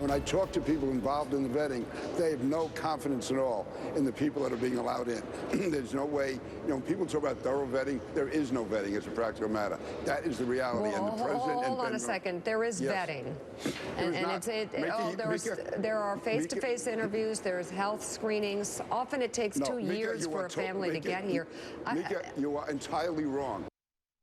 When I talk to people involved in the vetting, they have no confidence at all in the people that are being allowed in. There's no way, when people talk about thorough vetting, there is no vetting as a practical matter. That is the reality. Well, and the president hold on a second. There is vetting. There are face-to-face interviews, there's health screenings. Often it takes 2 years for a family to get here. Mika, you are entirely wrong.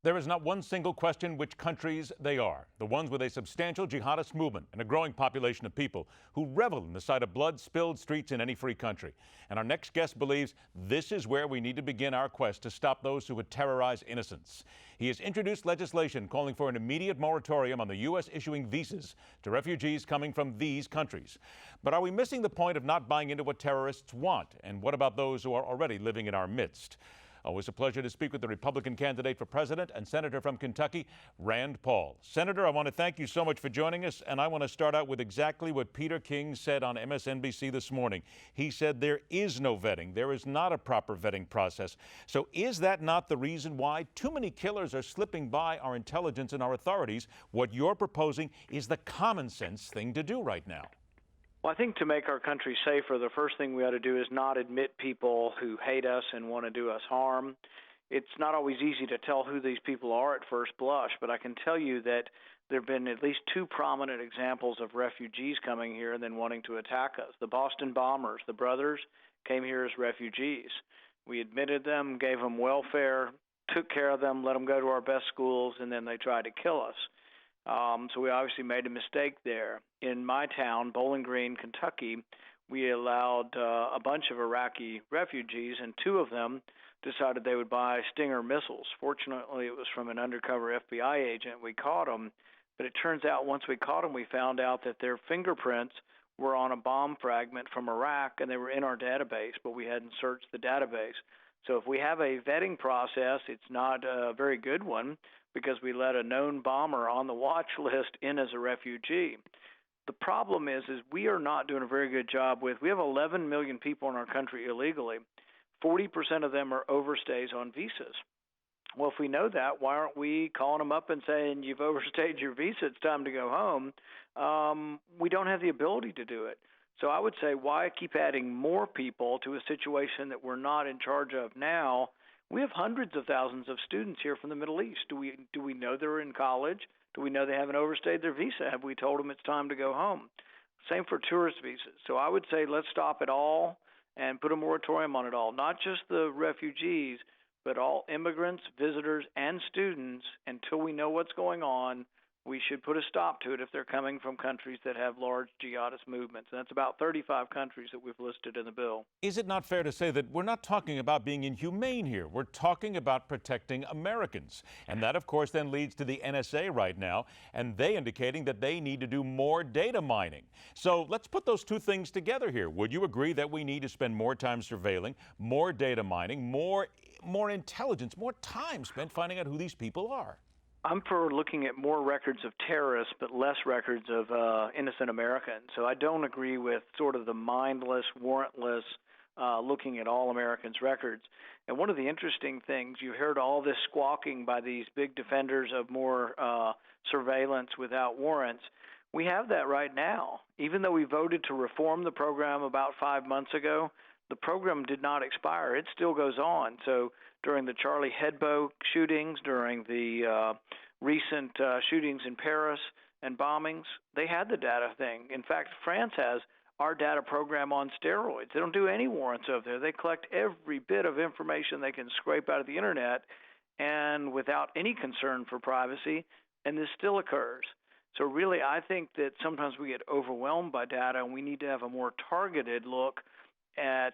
There is not one single question which countries they are. The ones with a substantial jihadist movement and a growing population of people who revel in the sight of blood-spilled streets in any free country. And our next guest believes this is where we need to begin our quest to stop those who would terrorize innocents. He has introduced legislation calling for an immediate moratorium on the U.S. issuing visas to refugees coming from these countries. But are we missing the point of not buying into what terrorists want? And what about those who are already living in our midst? Always a pleasure to speak with the Republican candidate for president and senator from Kentucky, Rand Paul. Senator, I want to thank you so much for joining us, and I want to start out with exactly what Peter King said on MSNBC this morning. He said there is no vetting. There is not a proper vetting process. So is that not the reason why too many killers are slipping by our intelligence and our authorities? What you're proposing is the common sense thing to do right now. Well, I think to make our country safer, the first thing we ought to do is not admit people who hate us and want to do us harm. It's not always easy to tell who these people are at first blush, but I can tell you that there have been at least 2 prominent examples of refugees coming here and then wanting to attack us. The Boston bombers, the brothers, came here as refugees. We admitted them, gave them welfare, took care of them, let them go to our best schools, and then they tried to kill us. So we obviously made a mistake there. In my town, Bowling Green, Kentucky, we allowed a bunch of Iraqi refugees, and 2 of them decided they would buy Stinger missiles. Fortunately, it was from an undercover FBI agent. We caught them, but it turns out once we caught them, we found out that their fingerprints were on a bomb fragment from Iraq, and they were in our database, but we hadn't searched the database. So if we have a vetting process, it's not a very good one, because we let a known bomber on the watch list in as a refugee. The problem is we are not doing a very good job we have 11 million people in our country illegally. 40% of them are overstays on visas. Well, if we know that, why aren't we calling them up and saying, you've overstayed your visa, it's time to go home? We don't have the ability to do it. So I would say, why keep adding more people to a situation that we're not in charge of now? We have hundreds of thousands of students here from the Middle East. Do we know they're in college? Do we know they haven't overstayed their visa? Have we told them it's time to go home? Same for tourist visas. So I would say let's stop it all and put a moratorium on it all, not just the refugees, but all immigrants, visitors, and students. Until we know what's going on, we should put a stop to it if they're coming from countries that have large jihadist movements. And that's about 35 countries that we've listed in the bill. Is it not fair to say that we're not talking about being inhumane here? We're talking about protecting Americans. And that, of course, then leads to the NSA right now, and they indicating that they need to do more data mining. So let's put those 2 things together here. Would you agree that we need to spend more time surveilling, more data mining, more intelligence, more time spent finding out who these people are? I'm for looking at more records of terrorists, but less records of innocent Americans. So I don't agree with sort of the mindless, warrantless looking at all Americans' records. And one of the interesting things, you heard all this squawking by these big defenders of more surveillance without warrants. We have that right now. Even though we voted to reform the program about 5 months ago, the program did not expire. It still goes on. So during the Charlie Hebdo shootings, during the recent shootings in Paris and bombings, they had the data thing. In fact, France has our data program on steroids. They don't do any warrants over there. They collect every bit of information they can scrape out of the internet, and without any concern for privacy, and this still occurs. So really, I think that sometimes we get overwhelmed by data, and we need to have a more targeted look at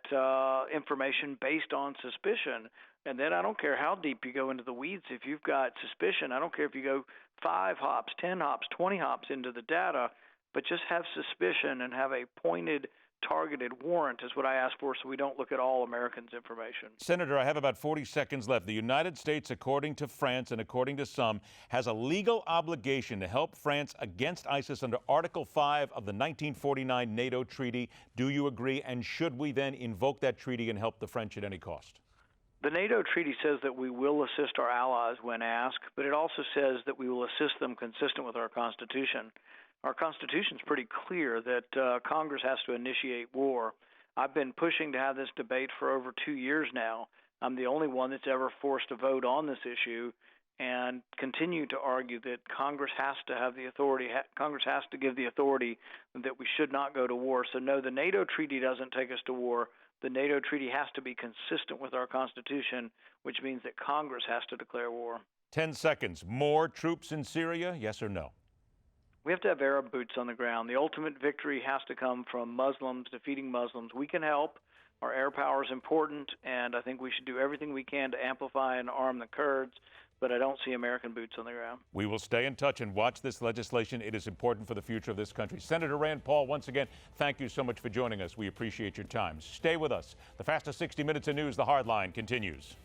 information based on suspicion. And then I don't care how deep you go into the weeds. If you've got suspicion, I don't care if you go 5 hops, 10 hops, 20 hops into the data, but just have suspicion and have a pointed, targeted warrant is what I ask for, so we don't look at all Americans' information. Senator, I have about 40 seconds left. The United States, according to France and according to some, has a legal obligation to help France against ISIS under Article 5 of the 1949 NATO treaty. Do you agree? And should we then invoke that treaty and help the French at any cost? The NATO treaty says that we will assist our allies when asked, but it also says that we will assist them consistent with our Constitution. Our Constitution's pretty clear that Congress has to initiate war. I've been pushing to have this debate for over 2 years now. I'm the only one that's ever forced a vote on this issue, and continue to argue that Congress has to have the authority. Congress has to give the authority that we should not go to war. So no, the NATO treaty doesn't take us to war. The NATO treaty has to be consistent with our Constitution, which means that Congress has to declare war. 10 seconds. More troops in Syria, yes or no? We have to have Arab boots on the ground. The ultimate victory has to come from Muslims, defeating Muslims. We can help. Our air power is important, and I think we should do everything we can to amplify and arm the Kurds, but I don't see American boots on the ground. We will stay in touch and watch this legislation. It is important for the future of this country. Senator Rand Paul, once again, thank you so much for joining us. We appreciate your time. Stay with us. The fastest 60 minutes of news, The Hard Line, continues.